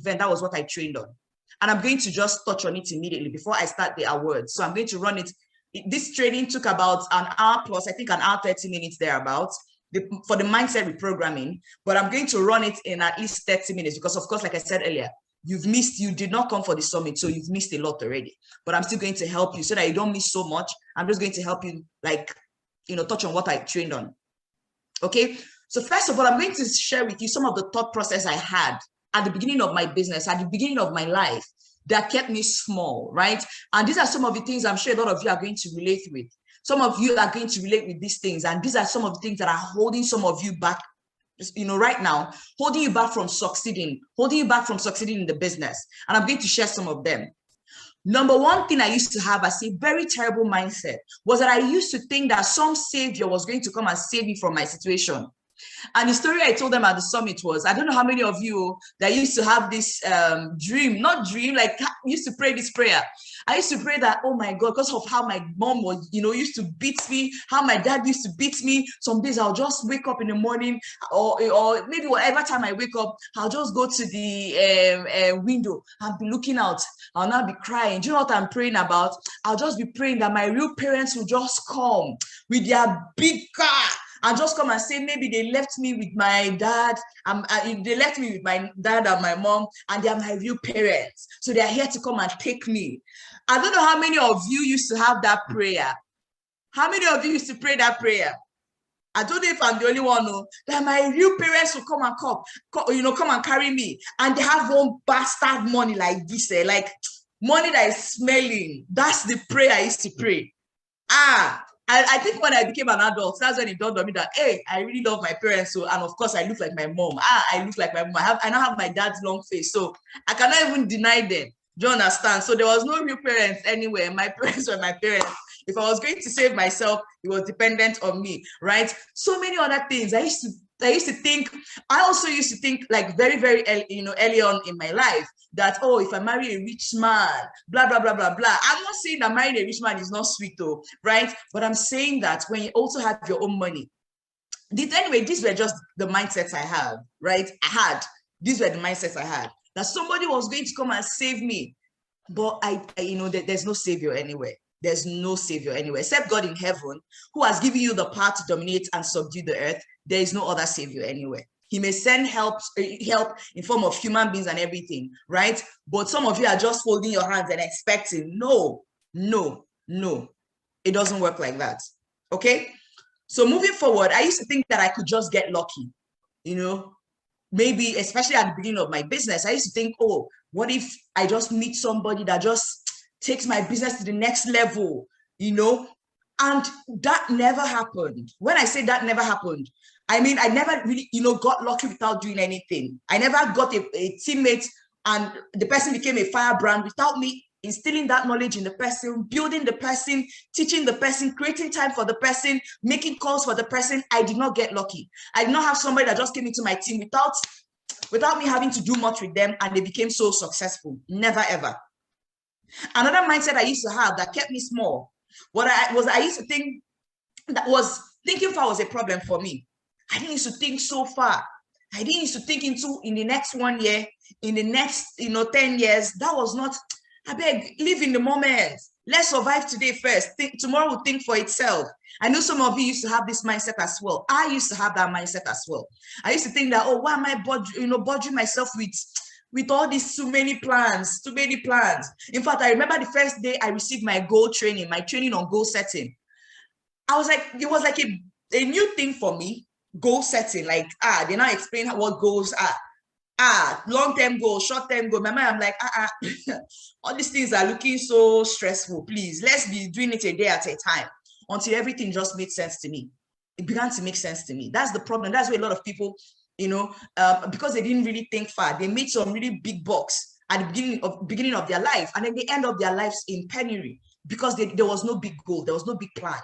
event. That was what I trained on. And I'm going to just touch on it immediately before I start the awards. So I'm going to run it. This training took about an hour plus, I think an hour, 30 minutes thereabouts for the mindset reprogramming. But I'm going to run it in at least 30 minutes because, of course, like I said earlier, you did not come for the summit, so you've missed a lot already. But I'm still going to help you so that you don't miss so much. I'm just going to help you, like, touch on what I trained on. Okay. So first of all, I'm going to share with you some of the thought process I had at the beginning of my business, at the beginning of my life, that kept me small, right? And these are some of the things I'm sure a lot of you are going to relate with. Some of you are going to relate with these things. And these are some of the things that are holding some of you back, right now, holding you back from succeeding in the business. And I'm going to share some of them. Number one thing I used to have as a very terrible mindset was that I used to think that some savior was going to come and save me from my situation. And the story I told them at the summit was, I don't know how many of you that used to have this like used to pray this prayer. I used to pray that, oh my God, because of how my mom was, used to beat me, how my dad used to beat me. Some days I'll just wake up in the morning or maybe whatever time I wake up, I'll just go to the window and be looking out. I'll not be crying. Do you know what I'm praying about? I'll just be praying that my real parents will just come with their big car and just come and say, maybe they left me with my dad. They left me with my dad and my mom, and they are my real parents. So they are here to come and take me. I don't know how many of you used to have that prayer. How many of you used to pray that prayer? I don't know if I'm the only one, no, that my real parents will come and carry me. And they have one bastard money like this, like money that is smelling. That's the prayer I used to pray. I think when I became an adult, that's when it dawned on me that, hey, I really love my parents. So, and of course, I look like my mom. I look like my mom. I now have my dad's long face. So I cannot even deny them. Do you understand? So there was no real parents anywhere. My parents were my parents. If I was going to save myself, it was dependent on me, right? So many other things. I used to think, I also used to think like very, very early on in my life that, oh, if I marry a rich man, blah, blah, blah, blah, blah. I'm not saying that marrying a rich man is not sweet though, right? But I'm saying that when you also have your own money, anyway, these were just the mindsets I have, right? These were the mindsets I had, that somebody was going to come and save me. But there's no savior anywhere. There's no savior anywhere except God in heaven, who has given you the power to dominate and subdue the earth. There is no other savior anywhere. He may send help in form of human beings and everything, right? But some of you are just folding your hands and expecting. No. It doesn't work like that. Okay? So moving forward, I used to think that I could just get lucky, maybe especially at the beginning of my business. I used to think, oh, what if I just meet somebody that just takes my business to the next level, and that never happened. When I say that never happened, I mean, I never really, got lucky without doing anything. I never got a teammate and the person became a firebrand without me instilling that knowledge in the person, building the person, teaching the person, creating time for the person, making calls for the person. I did not get lucky. I did not have somebody that just came into my team without me having to do much with them, and they became so successful. Never, ever. Another mindset I used to have that kept me small, I used to think that was thinking far was a problem for me. I didn't used to think so far. I didn't used to think in the next 1 year, in the next 10 years. That was not, I beg, live in the moment. Let's survive today first. Tomorrow will think for itself. I know some of you used to have this mindset as well. I used to have that mindset as well. I used to think that, oh, why am I bothering myself with all these too many plans. In fact, I remember the first day I received my goal training, my training on goal setting. I was like, it was like a new thing for me, goal setting. Like, they now explain what goals are. Long-term goal, short-term goal. My mind, I'm like, all these things are looking so stressful. Please, let's be doing it a day at a time, until everything just made sense to me. It began to make sense to me. That's the problem. That's where a lot of people, because they didn't really think far, they made some really big bucks at the beginning of their life, and then they end up their lives in penury because there was no big goal, there was no big plan.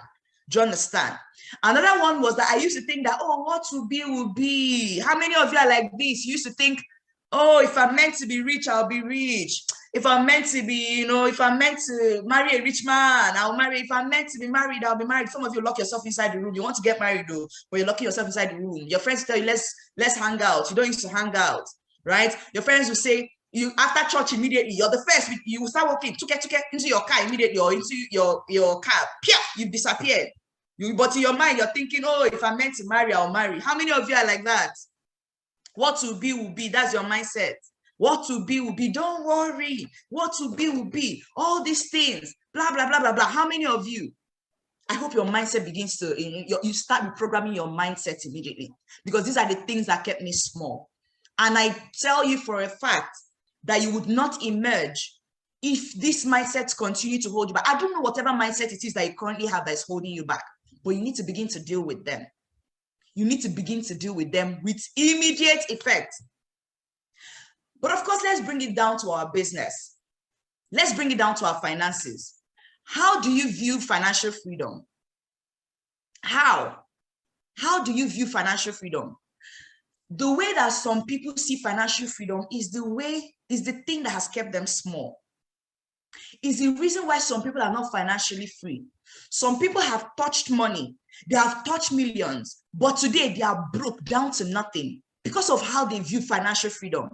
Do you understand? Another one was that I used to think that, oh, what will be. How many of you are like this? You used to think, oh, if I'm meant to be rich, I'll be rich. If I'm meant to be, if I'm meant to marry a rich man, I'll marry. If I'm meant to be married, I'll be married. Some of you lock yourself inside the room. You want to get married though, but you're locking yourself inside the room. Your friends tell you, let's hang out. You don't used to hang out, right? Your friends will say, You after church immediately, you're the first. You will start walking into your car immediately, or into your car. Pia, you've disappeared. But in your mind, you're thinking, oh, if I'm meant to marry, I'll marry. How many of you are like that? What will be, will be. That's your mindset. What will be, will be. Don't worry. What will be, will be. All these things, blah, blah, blah, blah, blah. How many of you? I hope your mindset begins to, you start reprogramming your mindset immediately, because these are the things that kept me small. And I tell you for a fact that you would not emerge if these mindsets continue to hold you back. I don't know whatever mindset it is that you currently have that is holding you back, but you need to begin to deal with them. You need to begin to deal with them with immediate effect. But of course, let's bring it down to our business. Let's bring it down to our finances. How do you view financial freedom? How do you view financial freedom? The way that some people see financial freedom is the thing that has kept them small. Is the reason why some people are not financially free. Some people have touched money. They have touched millions, but today they are broke down to nothing because of how they view financial freedom.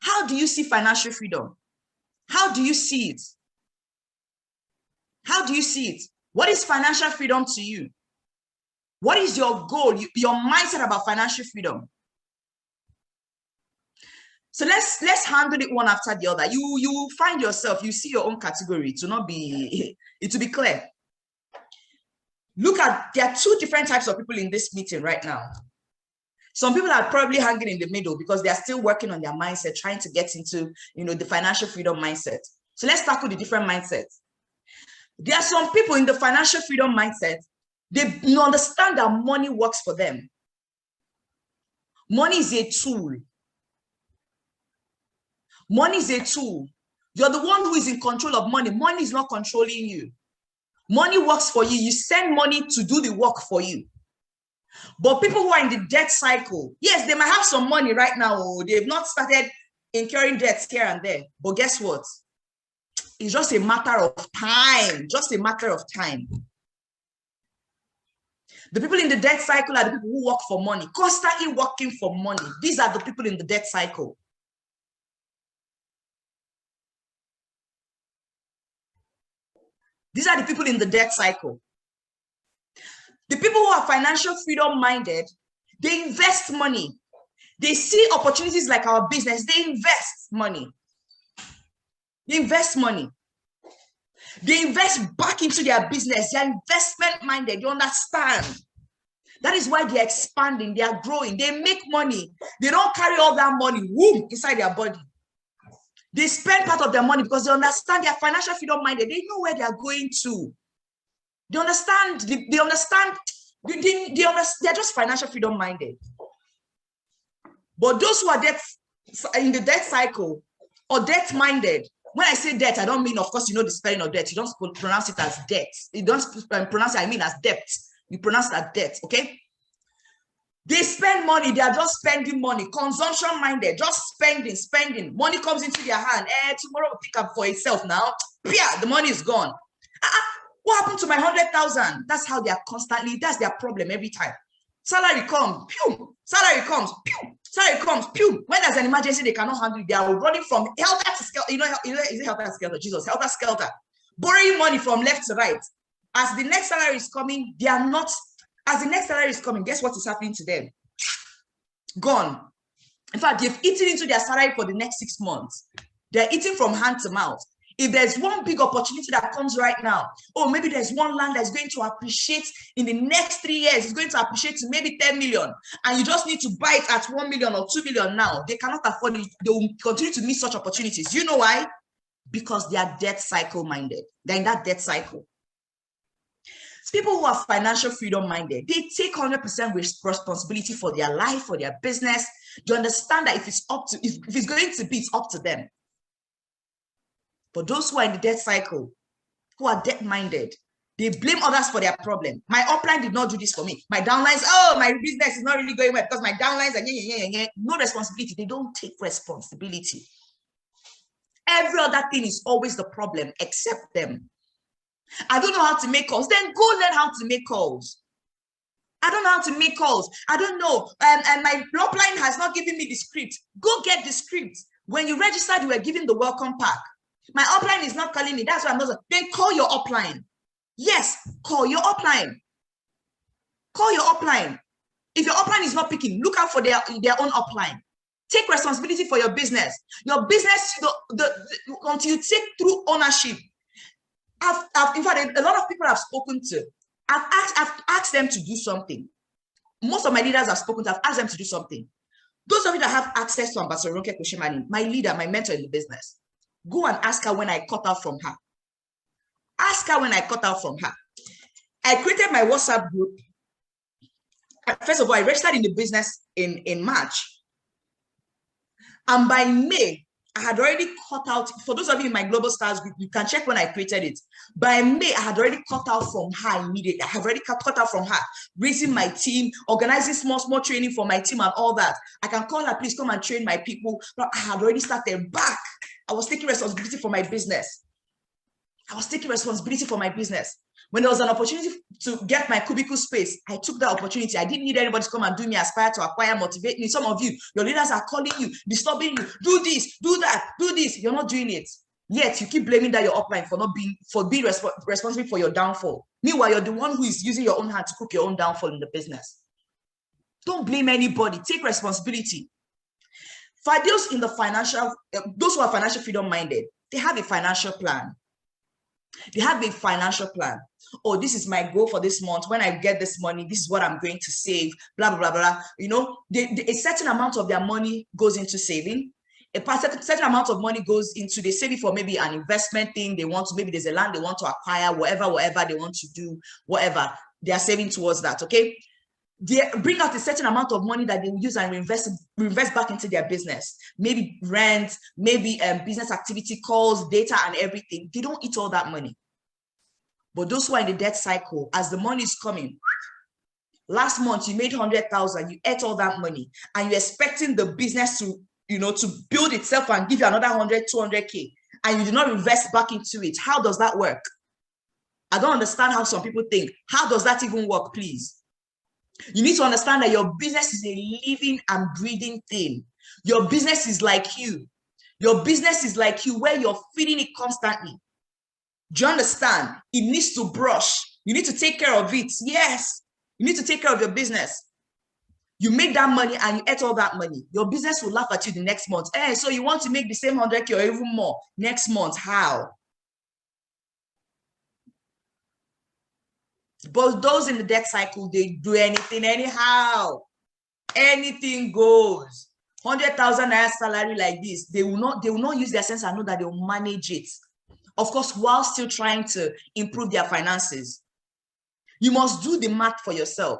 How do you see financial freedom? How do you see it? How do you see it? What is financial freedom to you? What is your goal, your mindset about financial freedom? So let's handle it one after the other. You find yourself, you see your own category. It will be clear. Look at, there are two different types of people in this meeting right now. Some people are probably hanging in the middle because they are still working on their mindset, trying to get into, the financial freedom mindset. So let's tackle the different mindsets. There are some people in the financial freedom mindset, they understand that money works for them. Money is a tool. Money is a tool. You're the one who is in control of money. Money is not controlling you. Money works for you. You send money to do the work for you. But people who are in the debt cycle, yes, they might have some money right now. They've not started incurring debts here and there. But guess what? It's just a matter of time. Just a matter of time. The people in the debt cycle are the people who work for money, constantly working for money. These are the people in the debt cycle. These are the people in the debt cycle. The people who are financial freedom minded, they invest money. They see opportunities like our business. They invest money. They invest money. They invest back into their business. They are investment minded. You understand? That is why they are expanding. They are growing. They make money. They don't carry all that money inside their body. They spend part of their money because they understand they are financial freedom minded. They know where they are going to. They understand. They understand. They're just financial freedom minded. But those who are in the debt cycle or debt minded, when I say debt, I don't mean, of course, the spelling of debt. You don't pronounce it as debt. You don't pronounce it, I mean, as debt. You pronounce it as debt, okay? They spend money. They are just spending money. Consumption minded, just spending. Money comes into their hand. Tomorrow will pick up for itself now. Yeah, the money is gone. What happened to my 100,000? That's how they are constantly, that's their problem every time. Salary comes, pew. Salary comes, pew. Salary comes, pew. When there's an emergency, they cannot handle it. They are running from helter to skelter. Is it helter skelter? Jesus, helter skelter. Borrowing money from left to right. As the next salary is coming, they are not, as the next salary is coming, guess what is happening to them? Gone. In fact, they've eaten into their salary for the next 6 months. They're eating from hand to mouth. If there's one big opportunity that comes right now, maybe there's one land that's going to appreciate in the next 3 years, it's going to appreciate to maybe 10 million, and you just need to buy it at 1 million or 2 million now. They cannot afford it. They will continue to miss such opportunities. You know why? Because they are debt cycle minded. They're in that debt cycle. People who are financial freedom minded, they take 100% responsibility for their life, for their business. They understand that if it's going to be, it's up to them. But those who are in the debt cycle, who are debt minded, they blame others for their problem. My upline did not do this for me. My downlines, my business is not really going well because my downlines are no responsibility. They don't take responsibility. Every other thing is always the problem except them. I don't know how to make calls. Then go learn how to make calls. I don't know how to make calls. I don't know. And my upline has not given me the script. Go get the script. When you registered, you were given the welcome pack. My upline is not calling me. That's why I'm not. Then call your upline. Yes, call your upline. Call your upline. If your upline is not picking, look out for their own upline. Take responsibility for your business. Your business, until you take through ownership. In fact, a lot of people I've spoken to, I've asked them to do something. Most of my leaders I've spoken to, I've asked them to do something. Those of you that have access to Ambassador Ronke Kosemani, my leader, my mentor in the business, go and ask her when I cut out from her. Ask her when I cut out from her. I created my WhatsApp group. First of all, I registered in the business in March. And by May, I had already cut out, for those of you in my Global Stars group, you can check when I created it. By May, I had already cut out from her immediately. I have already cut out from her, raising my team, organizing small training for my team and all that. I can call her, please come and train my people. But I had already started back. I was taking responsibility for my business. When there was an opportunity to get my cubicle space, I took that opportunity. I didn't need anybody to come and do me, aspire to acquire, motivate me. Some of you, your leaders are calling you, disturbing you, do this, do that, do this. You're not doing it. Yet you keep blaming that your upline for being responsible for your downfall. Meanwhile, you're the one who is using your own hand to cook your own downfall in the business. Don't blame anybody. Take responsibility. For those in the financial, those who are financial freedom minded, they have a financial plan. They have a financial plan. Oh, this is my goal for this month. When I get this money, this is what I'm going to save, blah, blah, blah, blah. You know, a certain amount of their money goes into saving. A certain amount of money goes into, they save it for maybe an investment thing. They want to, maybe there's a land they want to acquire, whatever they want to do, whatever. They are saving towards that, okay? They bring out a certain amount of money that they will use and reinvest back into their business. Maybe rent, maybe business activity calls, data and everything. They don't eat all that money. But those who are in the debt cycle, as the money is coming, last month you made 100,000, you ate all that money, and you're expecting the business to, you know, to build itself and give you another 100, 200K, and you do not invest back into it. How does that work? I don't understand how some people think. How does that even work, please? You need to understand that your business is a living and breathing thing. Your business is like you. Your business is like you, where you're feeding it constantly. Do you understand? It needs to brush. You need to take care of it. Yes, you need to take care of your business. You make that money and you ate all that money. Your business will laugh at you the next month. Hey, so you want to make the same 100K or even more next month? How? But those in the debt cycle, they do anything anyhow. Anything goes. 100,000 naira salary like this, they will not use their sense and know that they will manage it. Of course, while still trying to improve their finances. You must do the math for yourself.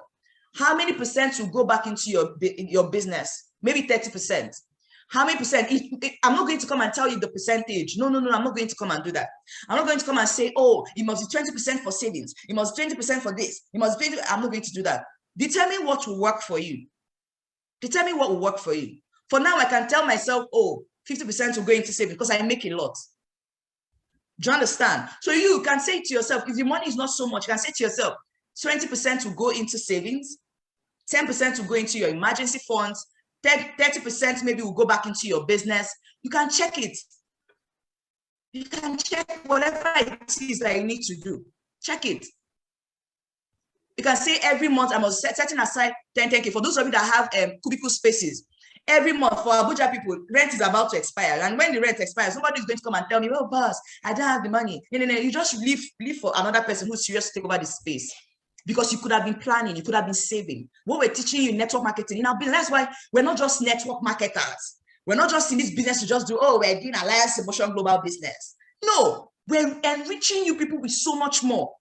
How many percent will go back into your business? Maybe 30%. How many percent? I'm not going to come and tell you the percentage. No, I'm not going to come and do that. I'm not going to come and say, oh, it must be 20% for savings. It must be 20% for this. It must be, I'm not going to do that. Determine what will work for you. Determine what will work for you. For now, I can tell myself, oh, 50% will go into savings because I make a lot. Do you understand? So you can say to yourself, if your money is not so much, you can say to yourself, 20% will go into savings, 10% will go into your emergency funds, 30% maybe will go back into your business. You can check it. You can check whatever it is that you need to do. Check it. You can say every month I must setting aside 10K. For those of you that have cubicle spaces, every month for Abuja people, rent is about to expire. And when the rent expires, somebody is going to come and tell me, well, boss, I don't have the money. No. You just leave for another person who's serious to take over the space. Because you could have been planning, you could have been saving. What we're teaching you in network marketing in our business, that's why we're not just network marketers. We're not just in this business to just do, oh, we're doing Alliance Emotion Global Business. No, we're enriching you people with so much more.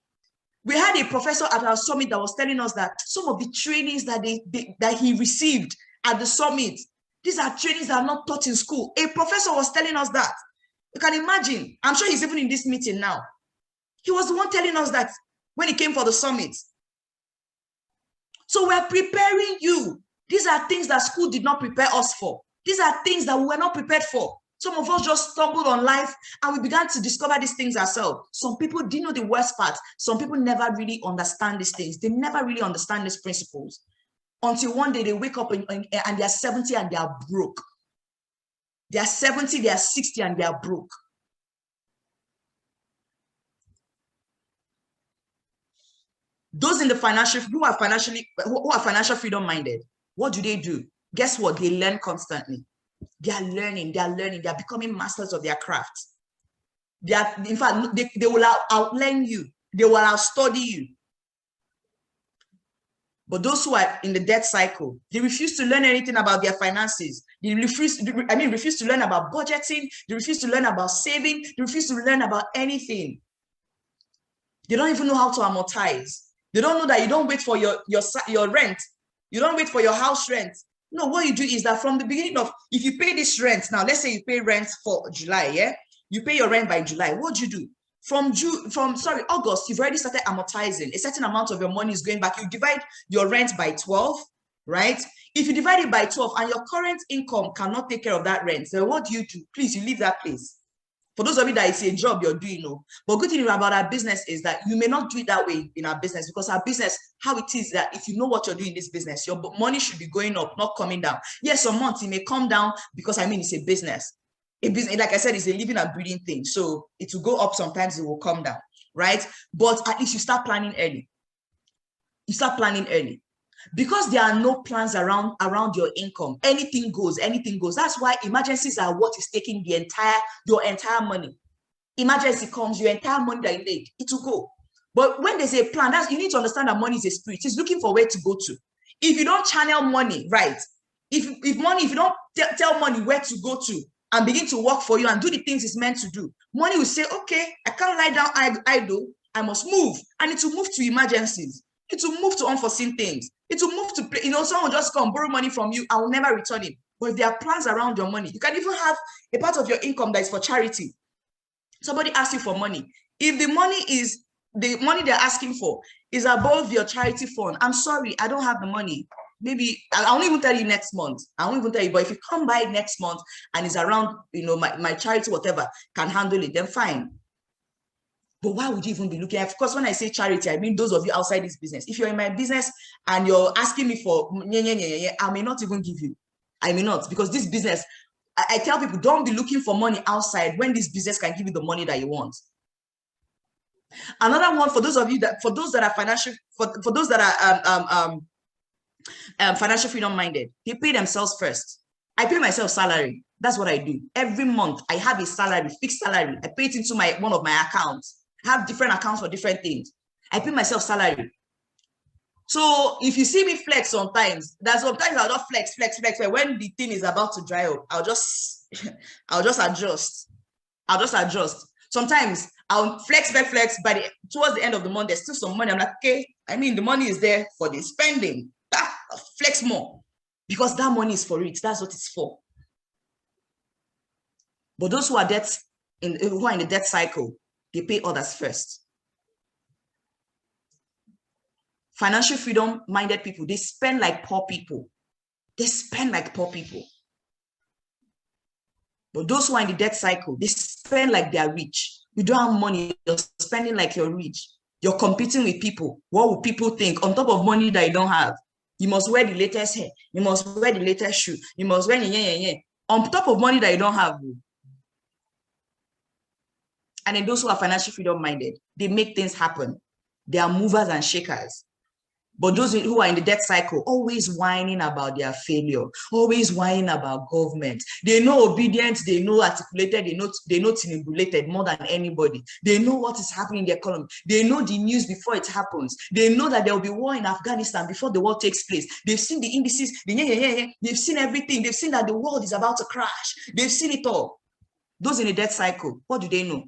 We had a professor at our summit that was telling us that some of the trainings that he received at the summit, these are trainings that are not taught in school. A professor was telling us that. You can imagine. I'm sure he's even in this meeting now. He was the one telling us that when he came for the summit. So we're preparing you. These are things that school did not prepare us for. These are things that we were not prepared for. Some of us just stumbled on life and we began to discover these things ourselves. Some people didn't know the worst part. Some people never really understand these things. They never really understand these principles until one day they wake up and they're 70 and they are broke. They are 70, they are 60, and they are broke. Those in the financial, who are financial freedom minded, what do? Guess what? They learn constantly. They are learning, they are becoming masters of their craft. They are, in fact, they will outlearn you, they will outstudy you. But those who are in the debt cycle, they refuse to learn anything about their finances. They refuse to learn about budgeting. They refuse to learn about saving. They refuse to learn about anything. They don't even know how to amortize. They don't know that you don't wait for your rent. You don't wait for your house rent. No, what you do is that from the beginning of, if you pay this rent, now let's say you pay rent for July, yeah? You pay your rent by July. What do you do? From August, you've already started amortizing. A certain amount of your money is going back. You divide your rent by 12, right? If you divide it by 12 and your current income cannot take care of that rent, so what do? Please, you leave that place. For those of you that it's a job you're doing, no. But good thing about our business is that you may not do it that way in our business, because our business, how it is that if you know what you're doing in this business, your money should be going up, not coming down. Yes, some months it may come down because it's a business. A business, like I said, is a living and breathing thing. So it will go up, sometimes it will come down, right? But at least you start planning early. You start planning early. Because there are no plans around your income, anything goes. That's why emergencies are what is taking your entire money. Emergency comes, your entire money that you made, it will go. But when there's a plan, you need to understand that money is a spirit. It's looking for where to go to. If you don't channel money, right? If you don't tell money where to go to and begin to work for you and do the things it's meant to do, money will say, okay, I can't lie down idle. I must move. And it will move to emergencies. It will move to unforeseen things. It will move to, someone will just come borrow money from you. I will never return it. But if there are plans around your money, you can even have a part of your income that is for charity. Somebody asks you for money. If the money they're asking for is above your charity fund, I'm sorry, I don't have the money. Maybe I won't even tell you next month. I won't even tell you. But if you come by next month and it's around, my charity, whatever, can handle it, then fine. But why would you even be looking at? Of course, when I say charity, I mean those of you outside this business. If you're in my business and you're asking me for, I may not even give you. I may not, because this business, I tell people, don't be looking for money outside when this business can give you the money that you want. Another one, for those that are financial freedom minded, they pay themselves first. I pay myself salary. That's what I do. Every month, I have a salary, fixed salary. I pay it into one of my accounts. I have different accounts for different things. I pay myself salary. So if you see me flex sometimes I'll just flex. But when the thing is about to dry up, I'll just adjust. Sometimes I'll flex, but towards the end of the month, there's still some money. I'm like, okay, the money is there for the spending. I'll flex more because that money is for it. That's what it's for. But those who are in the debt cycle, they pay others first. Financial freedom minded people, they spend like poor people. But those who are in the debt cycle, they spend like they are rich. You don't have money, you're spending like you're rich. You're competing with people. What will people think? On top of money that you don't have, you must wear the latest hair. You must wear the latest shoe. You must wear on top of money that you don't have. And then those who are financial freedom minded, they make things happen. They are movers and shakers. But those who are in the debt cycle, always whining about their failure, always whining about government. They know obedient, they know articulated, they know stimulated more than anybody. They know what is happening in the economy. They know the news before it happens. They know that there will be war in Afghanistan before the war takes place. They've seen the indices, they've seen everything. They've seen that the world is about to crash. They've seen it all. Those in the debt cycle, what do they know?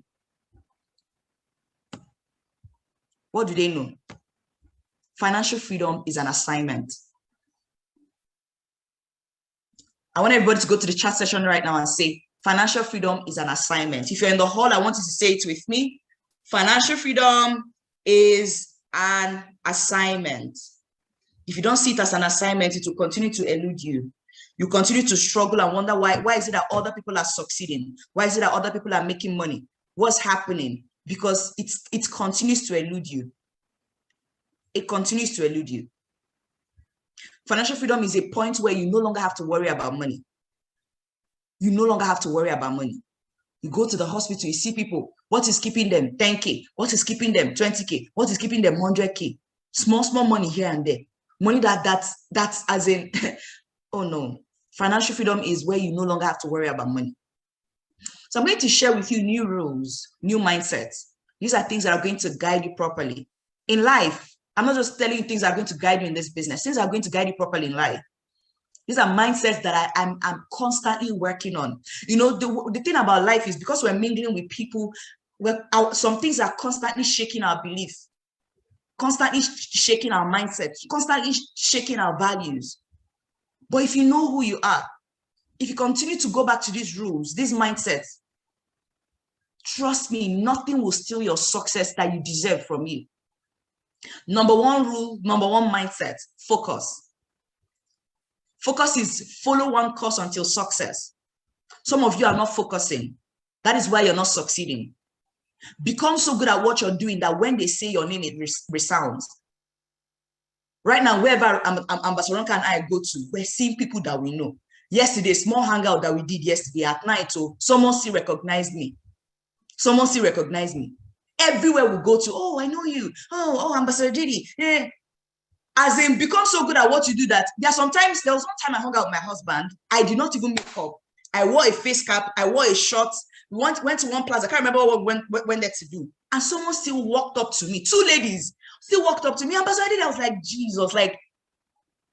What do they know? Financial freedom is an assignment. I want everybody to go to the chat session right now and say, financial freedom is an assignment. If you're in the hall, I want you to say it with me. Financial freedom is an assignment. If you don't see it as an assignment, it will continue to elude you. You continue to struggle and wonder why is it that other people are succeeding? Why is it that other people are making money? What's happening? Because it continues to elude you. It continues to elude you. Financial freedom is a point where you no longer have to worry about money. You no longer have to worry about money. You go to the hospital, you see people. What is keeping them 10K? What is keeping them 20K? What is keeping them 100K? Small money here and there. Money that's as in, oh no. Financial freedom is where you no longer have to worry about money. So I'm going to share with you new rules, new mindsets. These are things that are going to guide you properly. In life, I'm not just telling you things that are going to guide you in this business. Things that are going to guide you properly in life. These are mindsets that I'm constantly working on. You know, the thing about life is because we're mingling with people, some things are constantly shaking our beliefs, constantly shaking our mindset, constantly shaking our values. But if you know who you are, if you continue to go back to these rules, these mindsets, trust me, nothing will steal your success that you deserve from you. Number one rule, number one mindset, focus. Focus is follow one course until success. Some of you are not focusing. That is why you're not succeeding. Become so good at what you're doing that when they say your name, it resounds. Right now, wherever Ambassador Ronke and I go to, we're seeing people that we know. Yesterday, small hangout that we did yesterday at night, so someone still recognized me. Someone still recognized me. Everywhere we go to, oh, I know you. Oh, Ambassador Didi. Yeah. As in, become so good at what you do that there was one time I hung out with my husband. I did not even make up. I wore a face cap. I wore a short. We went to one place. I can't remember what we went there to do. And someone still walked up to me. Two ladies still walked up to me. Ambassador Didi, I was like, Jesus, like,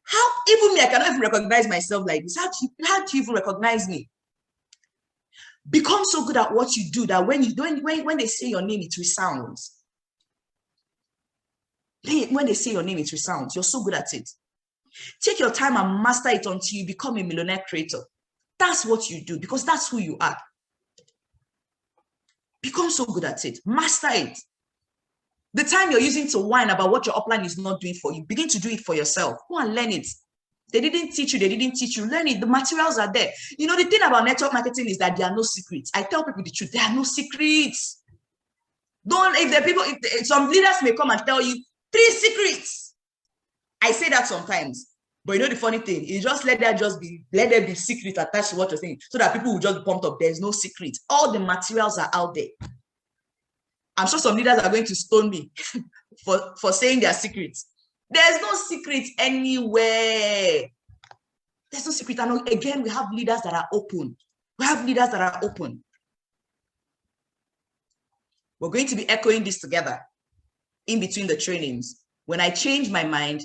how, even me, I cannot even recognize myself like this. How do you even recognize me? Become so good at what you do that when they say your name, it resounds. When they say your name, it resounds. You're so good at it. Take your time and master it until you become a millionaire creator. That's what you do because that's who you are. Become so good at it. Master it. The time you're using to whine about what your upline is not doing for you, begin to do it for yourself. Go and learn it. They didn't teach you. Learn it. The materials are there. You know, the thing about network marketing is that there are no secrets. I tell people the truth. There are no secrets. Some leaders may come and tell you 3 secrets. I say that sometimes. But you know the funny thing, you just let there be secret attached to what you're saying so that people will just be pumped up. There's no secret. All the materials are out there. I'm sure some leaders are going to stone me for saying their secrets. There's no secret anywhere. There's no secret. And again, we have leaders that are open. We're going to be echoing this together in between the trainings. When I change my mind,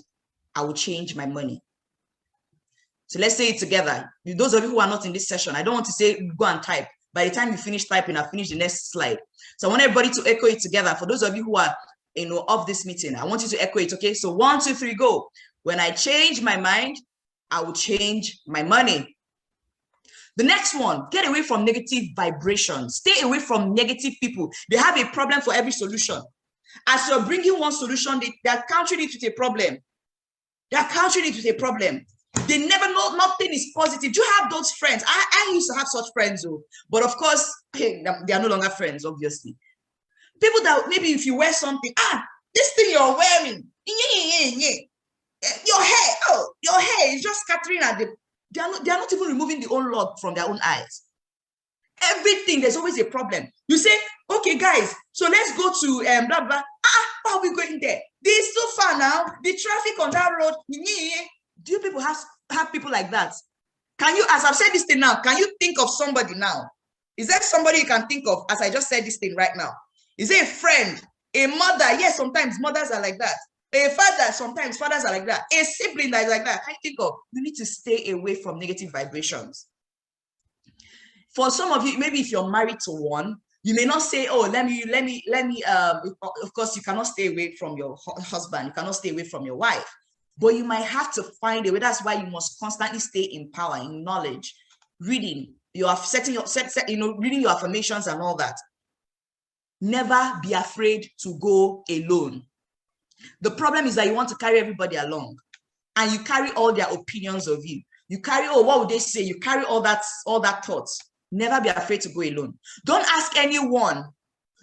I will change my money. So let's say it together. Those of you who are not in this session, I don't want to say go and type. By the time you finish typing, I'll finish the next slide. So I want everybody to echo it together. For those of you who are of this meeting, I want you to echo it, okay? So 1, 2, 3, go. When I change my mind, I will change my money. The next one, get away from negative vibrations. Stay away from negative people. They have a problem for every solution. As you're bringing one solution, they're countering it with a problem. They never know nothing is positive. Do you have those friends? I used to have such friends, though. But of course, they are no longer friends, obviously. People that maybe if you wear something, this thing you're wearing, your hair is just scattering at they are not even removing the own log from their own eyes. Everything, there's always a problem. You say, okay, guys, so let's go to blah, blah. Why are we going there? This is so far now. The traffic on that road. Do you people have people like that? Can you, as I've said this thing now, can you think of somebody now? Is there somebody you can think of as I just said this thing right now? Is it a friend, a mother? Yes, sometimes mothers are like that. A father, sometimes fathers are like that. A sibling that is like that. Can you think of? You need to stay away from negative vibrations. For some of you, maybe if you're married to one, you may not say, oh, let me, of course, you cannot stay away from your husband. You cannot stay away from your wife. But you might have to find a way. That's why you must constantly stay in power, in knowledge, reading. You are reading your affirmations and all that. Never be afraid to go alone. The problem is that you want to carry everybody along, and you carry all their opinions of you. You carry, oh, what would they say? You carry all that thoughts. Never be afraid to go alone. Don't ask anyone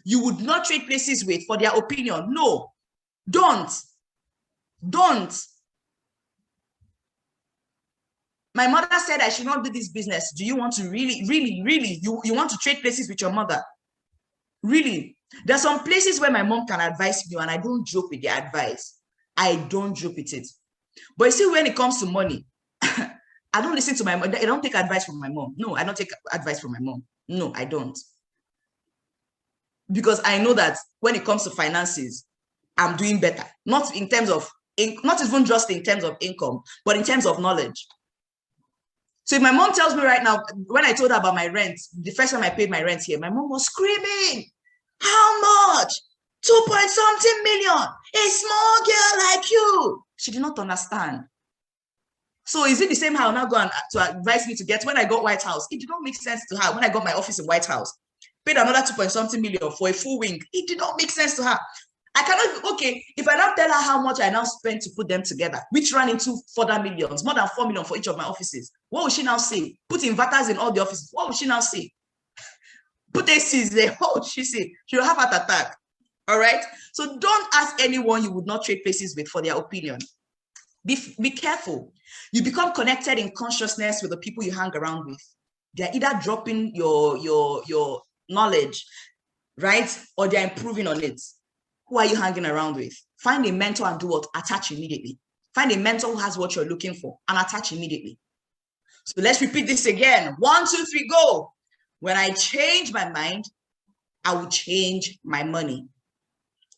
you would not trade places with for their opinion. No, don't. My mother said I should not do this business. Do you want to really, you want to trade places with your mother? Really? There's some places where my mom can advise me and I don't joke with the advice. I don't joke with it. But you see, when it comes to money, I don't listen to my mom. I don't take advice from my mom. No, I don't take advice from my mom. No, I don't. Because I know that when it comes to finances, I'm doing better. Not in terms of, not even just in terms of income, but in terms of knowledge. So if my mom tells me right now, when I told her about my rent, the first time I paid my rent here, my mom was screaming, how much? 2.something million. A small girl like you. She did not understand. So is it the same how now go and to advise me to get when I got White House? It did not make sense to her. When I got my office in White House, paid another 2.something million for a full wing. It did not make sense to her. I cannot, okay, if I now tell her how much I now spent to put them together, which ran into further millions, more than 4 million for each of my offices, what will she now say? Put inverters in all the offices. What will she now say? Put ACs there. What would she say? She'll have an attack. All right. So don't ask anyone you would not trade places with for their opinion. Be careful. You become connected in consciousness with the people you hang around with. They're either dropping your knowledge, right? Or they're improving on it. Who are you hanging around with? Find a mentor and do what? Attach immediately. Find a mentor who has what you're looking for and attach immediately. So let's repeat this again. 1, 2, 3, go. When I change my mind, I will change my money.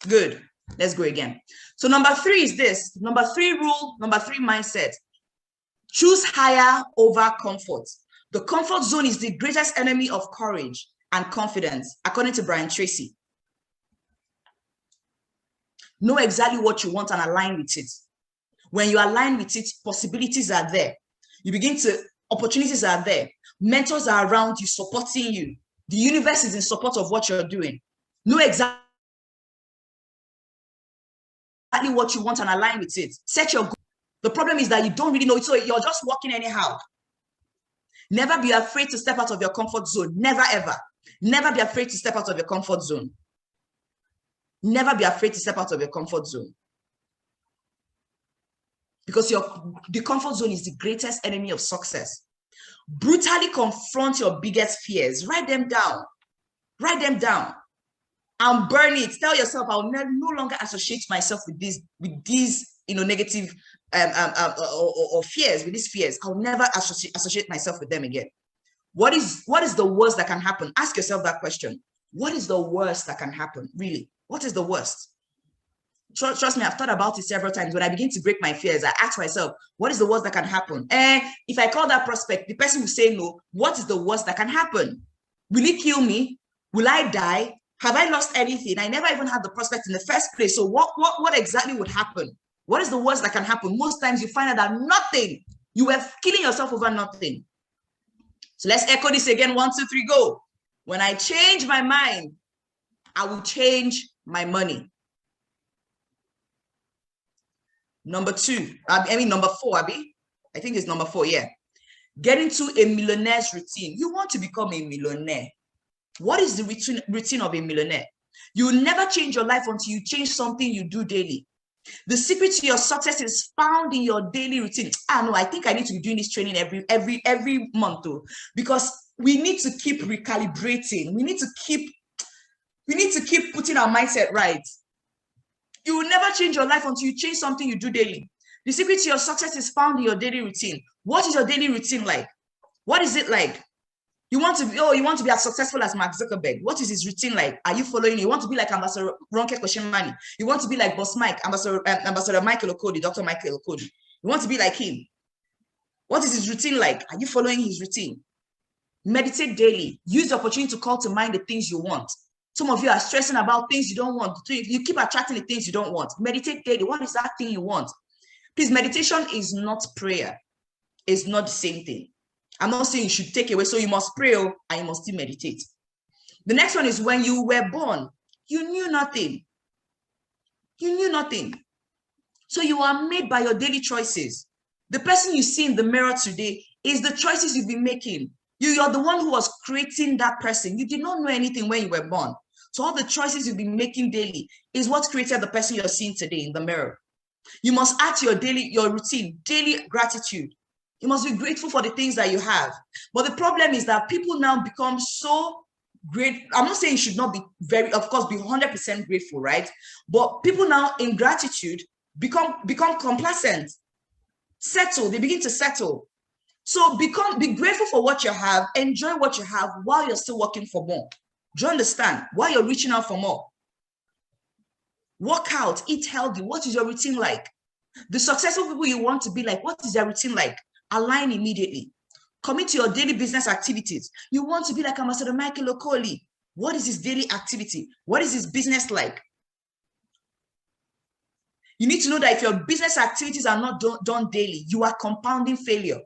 Good. Let's go again. So number 3 is this. Number 3 rule, number 3 mindset. Choose higher over comfort. The comfort zone is the greatest enemy of courage and confidence, according to Brian Tracy. Know exactly what you want and align with it. When you align with it, possibilities are there. Opportunities are there. Mentors are around you, supporting you. The universe is in support of what you're doing. Know exactly what you want and align with it. Set your goal. The problem is that you don't really know it, so you're just walking anyhow. Never be afraid to step out of your comfort zone. Never, ever. Never be afraid to step out of your comfort zone. Never be afraid to step out of your comfort zone. Because the comfort zone is the greatest enemy of success. Brutally confront your biggest fears. Write them down. Write them down. And burn it. Tell yourself, I'll no longer associate myself with these negative or fears, with these fears. I'll never associate myself with them again. What is the worst that can happen? Ask yourself that question. What is the worst that can happen? Really? What is the worst? Trust me, I've thought about it several times. When I begin to break my fears, I ask myself, what is the worst that can happen? And if I call that prospect, the person will say no. What is the worst that can happen? Will it kill me? Will I die? Have I lost anything? I never even had the prospect in the first place. So what exactly would happen? What is the worst that can happen? Most times you find out that nothing. You were killing yourself over nothing. So let's echo this again. 1, 2, 3, go. When I change my mind, I will change my money. Number 4, Abby. I think it's number 4, yeah. Get into a millionaire's routine. You want to become a millionaire. What is the routine of a millionaire? You will never change your life until you change something you do daily. The secret to your success is found in your daily routine. I think I need to be doing this training every month though, because we need to keep recalibrating. We need to keep putting our mindset right. You will never change your life until you change something you do daily. The secret to your success is found in your daily routine. What is your daily routine like? What is it like? You want to be as successful as Mark Zuckerberg. What is his routine like? Are you following? You want to be like Ambassador Ronke Kosemani. You want to be like Boss Mike, Ambassador Michael Okodi, Dr. Michael Okodi. You want to be like him. What is his routine like? Are you following his routine? Meditate daily. Use the opportunity to call to mind the things you want. Some of you are stressing about things you don't want. You keep attracting the things you don't want. Meditate daily. What is that thing you want? Please, meditation is not prayer. It's not the same thing. I'm not saying you should take away, so you must pray and you must still meditate. The next one is when you were born, you knew nothing. You knew nothing. So you are made by your daily choices. The person you see in the mirror today is the choices you've been making. You're the one who was creating that person. You did not know anything when you were born. So all the choices you've been making daily is what created the person you're seeing today in the mirror. You must add to your routine, daily gratitude. You must be grateful for the things that you have. But the problem is that people now become so great. I'm not saying you should not be of course, be 100% grateful, right? But people now in gratitude become complacent, settle. They begin to settle. So be grateful for what you have, enjoy what you have while you're still working for more. Do you understand? While you're reaching out for more. Work out, eat healthy. What is your routine like? The successful people you want to be like, what is their routine like? Align immediately. Commit to your daily business activities. You want to be like Ambassador Michael Okoli. What is his daily activity? What is his business like? You need to know that if your business activities are not done daily, you are compounding failure.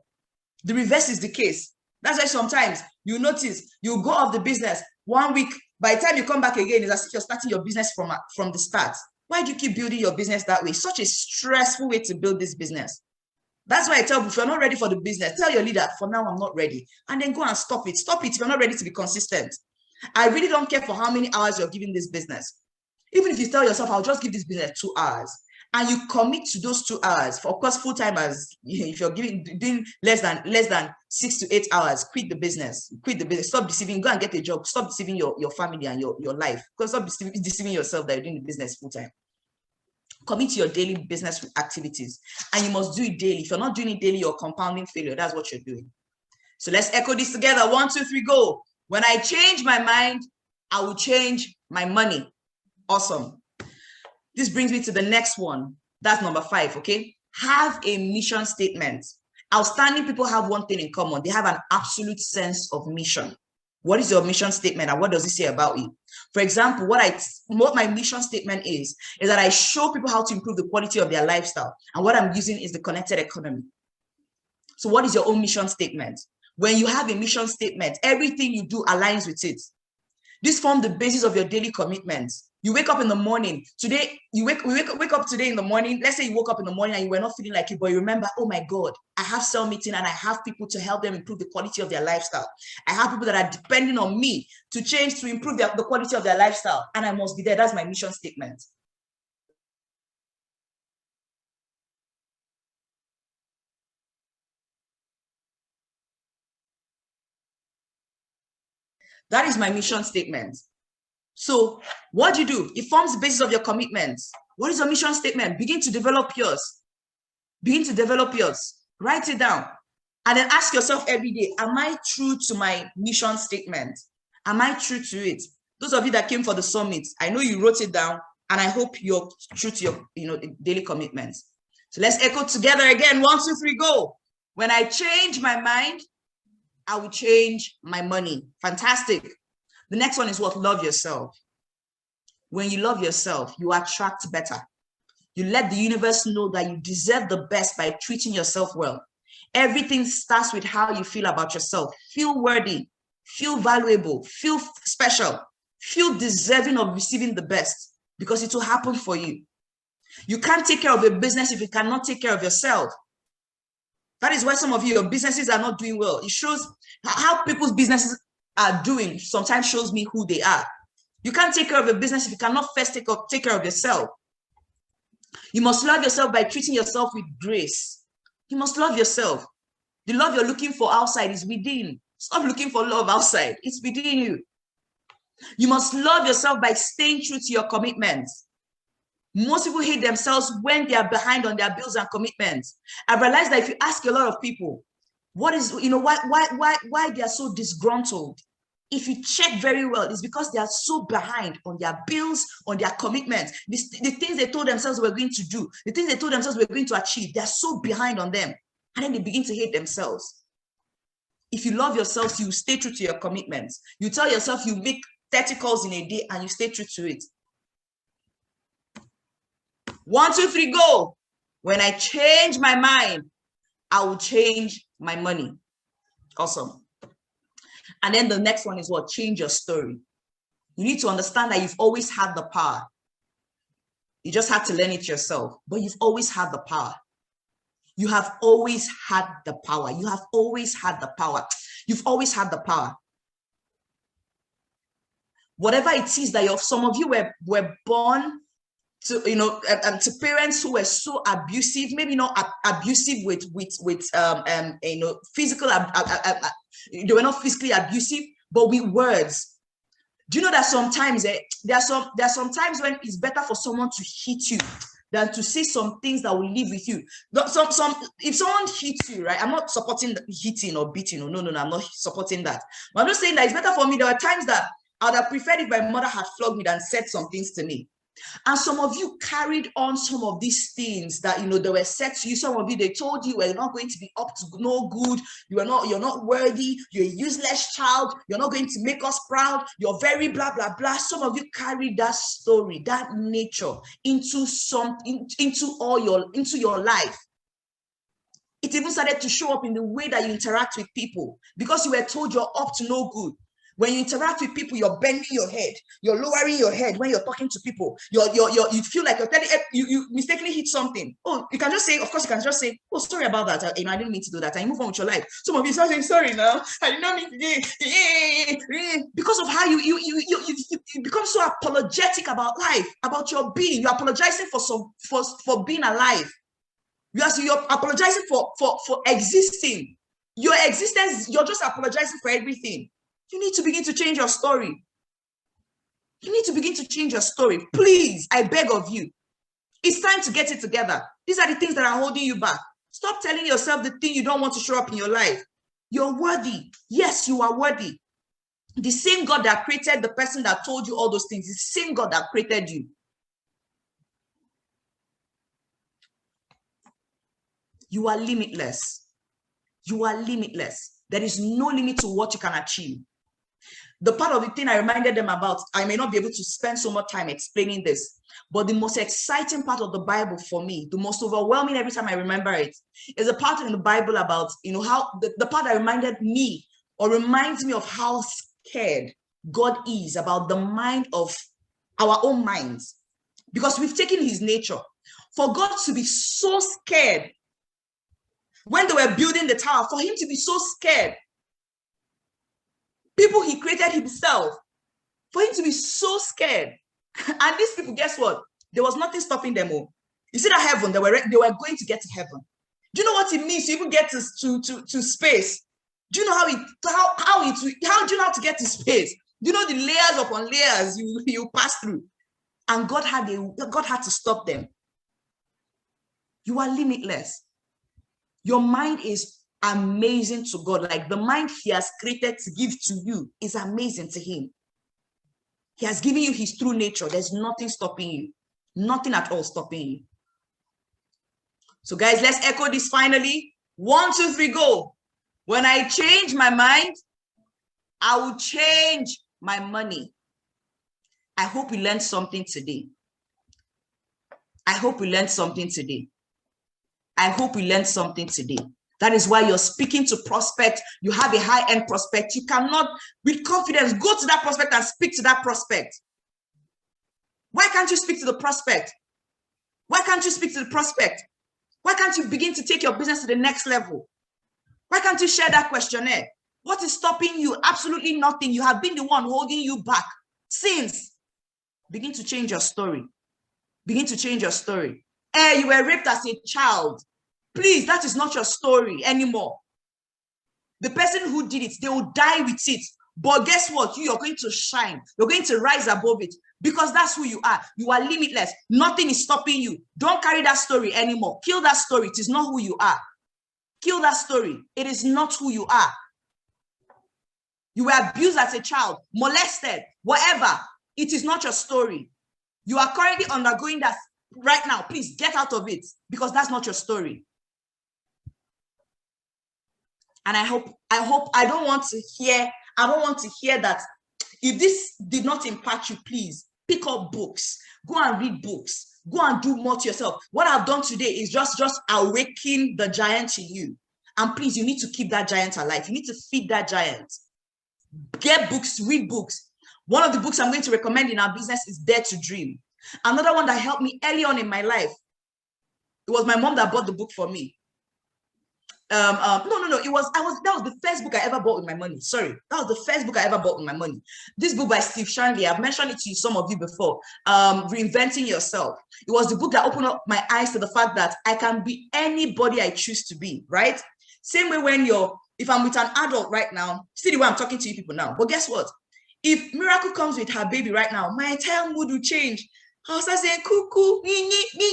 The reverse is the case. That's why sometimes you notice you go off the business 1 week. By the time you come back again, it's as if you're starting your business from the start. Why do you keep building your business that way? Such a stressful way to build this business. That's why I tell you, if you're not ready for the business, tell your leader, for now, I'm not ready. And then go and stop it. Stop it if you're not ready to be consistent. I really don't care for how many hours you're giving this business. Even if you tell yourself, I'll just give this business 2 hours, and you commit to those 2 hours, for of course, full-timers, if you're doing less than 6 to 8 hours, quit the business. Stop deceiving, go and get a job. Stop deceiving your family and your life. Because stop deceiving yourself that you're doing the business full-time. Commit to your daily business activities, and you must do it daily. If you're not doing it daily, you're compounding failure. That's what you're doing. So let's echo this together. 1, 2, 3, go. When I change my mind, I will change my money. Awesome. This brings me to the next one. That's number 5, okay? Have a mission statement. Outstanding people have one thing in common. They have an absolute sense of mission. What is your mission statement, and what does it say about you? For example, what my mission statement is that I show people how to improve the quality of their lifestyle. And what I'm using is the connected economy. So what is your own mission statement? When you have a mission statement, everything you do aligns with it. This forms the basis of your daily commitments. You wake up in the morning. Today, we wake up today in the morning. Let's say you woke up in the morning and you were not feeling like it, but you remember, oh my God, I have cell meeting and I have people to help them improve the quality of their lifestyle. I have people that are depending on me to improve the quality of their lifestyle, and I must be there. That's my mission statement. That is my mission statement. So what do you do? It forms the basis of your commitments. What is your mission statement? Begin to develop yours. Begin to develop yours. Write it down. And then ask yourself every day, am I true to my mission statement? Am I true to it? Those of you that came for the summit, I know you wrote it down, and I hope you're true to your daily commitments. So let's echo together again. 1, 2, 3, go. When I change my mind, I will change my money. Fantastic. The next one is what? Love yourself. When you love yourself, you attract better. You let the universe know that you deserve the best by treating yourself well. Everything starts with how you feel about yourself. Feel worthy, feel valuable, feel special, feel deserving of receiving the best, because it will happen for you. You can't take care of a business if you cannot take care of yourself. That is why some of your businesses are not doing well. It shows how people's businesses are doing, sometimes shows me who they are. You can't take care of a business if you cannot first take care of yourself. You must love yourself by treating yourself with grace. You must love yourself. The love you're looking for outside is within. Stop looking for love outside. It's within you. You must love yourself by staying true to your commitments. Most people hate themselves when they are behind on their bills and commitments. I've realized that if you ask a lot of people, why they are so disgruntled, if you check very well, it's because they are so behind on their bills, on their commitments. The things they told themselves were going to do, the things they told themselves were going to achieve, they're so behind on them. And then they begin to hate themselves. If you love yourself, you stay true to your commitments. You tell yourself you make 30 calls in a day and you stay true to it. 1, 2, 3, go. When I change my mind, I will change my money. Awesome. And then the next one is what? Change your story. You need to understand that you've always had the power. You just had to learn it yourself, but you've always had the power. You have always had the power. You have always had the power. You've always had the power. Whatever it is that some of you were born to, you know, to parents who were so abusive, maybe not abusive with you know, physical, they were not physically abusive, but with words. Do you know that sometimes there are some times when it's better for someone to hit you than to say some things that will live with you. If someone hits you, right? I'm not supporting hitting or beating. No, I'm not supporting that. But I'm just saying that it's better for me. There are times that I would have preferred if my mother had flogged me than said some things to me. And some of you carried on some of these things that, you know, they were said to you. Some of you, they told you, well, you're not going to be up to no good. You're not worthy. You're a useless child. You're not going to make us proud. You're very blah, blah, blah. Some of you carried that story, that nature into your life. It even started to show up in the way that you interact with people because you were told you're up to no good. When you interact with people, you're bending your head, you're lowering your head when you're talking to people. You feel like you're telling, you mistakenly hit something. Oh, you can just say, of course, you can just say, oh, sorry about that. I didn't mean to do that. And you move on with your life. Some of you start saying, sorry now. I did not mean to do. Because of how you become so apologetic about life, about your being. You're apologizing for being alive. You're apologizing for existing. Your existence, you're just apologizing for everything. You need to begin to change your story. You need to begin to change your story. Please, I beg of you. It's time to get it together. These are the things that are holding you back. Stop telling yourself the thing you don't want to show up in your life. You're worthy. Yes, you are worthy. The same God that created the person that told you all those things, the same God that created you. You are limitless. You are limitless. There is no limit to what you can achieve. The part of the thing I reminded them about, I may not be able to spend so much time explaining this, but the most exciting part of the Bible for me, the most overwhelming every time I remember it, is a part in the Bible about, you know, how the part that reminded me or reminds me of how scared God is about the mind of our own minds, because we've taken his nature. For God to be so scared when they were building the tower, for him to be so scared, people he created himself, for him to be so scared. And these people, guess what? There was nothing stopping them all. You see that heaven, they were going to get to heaven. Do you know what it means to even get to space? Do you know how do you know how to get to space? Do you know the layers upon layers you pass through? And God had to stop them. You are limitless. Your mind is amazing to God. Like the mind he has created to give to you is amazing to him. He has given you his true nature. There's nothing stopping you. Nothing at all stopping you. So guys, let's echo this finally. 1, 2, 3, go. When I change my mind, I will change my money. I hope we learned something today. I hope we learned something today. I hope we learned something today. That is why you're speaking to prospect. You have a high-end prospect. You cannot, with confidence, go to that prospect and speak to that prospect. Why can't you speak to the prospect? Why can't you speak to the prospect? Why can't you begin to take your business to the next level? Why can't you share that questionnaire? What is stopping you? Absolutely nothing. You have been the one holding you back since. Begin to change your story. Begin to change your story. Hey, you were raped as a child. Please, that is not your story anymore. The person who did it, they will die with it. But guess what? You're going to shine. You're going to rise above it because that's who you are. You are limitless. Nothing is stopping you. Don't carry that story anymore. Kill that story. It is not who you are. Kill that story. It is not who you are. You were abused as a child, molested, whatever. It is not your story. You are currently undergoing that right now. Please get out of it because that's not your story. And I don't want to hear that. If this did not impact you, please pick up books, go and read books, go and do more to yourself. What I've done today is just awaken the giant in you. And please, you need to keep that giant alive. You need to feed that giant. Get books, read books. One of the books I'm going to recommend in our business is Dare to Dream. Another one that helped me early on in my life, it was my mom that bought the book for me. No, that was the first book I ever bought with my money. Sorry, that was the first book I ever bought with my money. This book by Steve Shanley, I've mentioned it to some of you before. Reinventing Yourself. It was the book that opened up my eyes to the fact that I can be anybody I choose to be, right? Same way when if I'm with an adult right now, see the way I'm talking to you people now. But guess what? If Miracle comes with her baby right now, my entire mood will change. I'll start saying, cuckoo,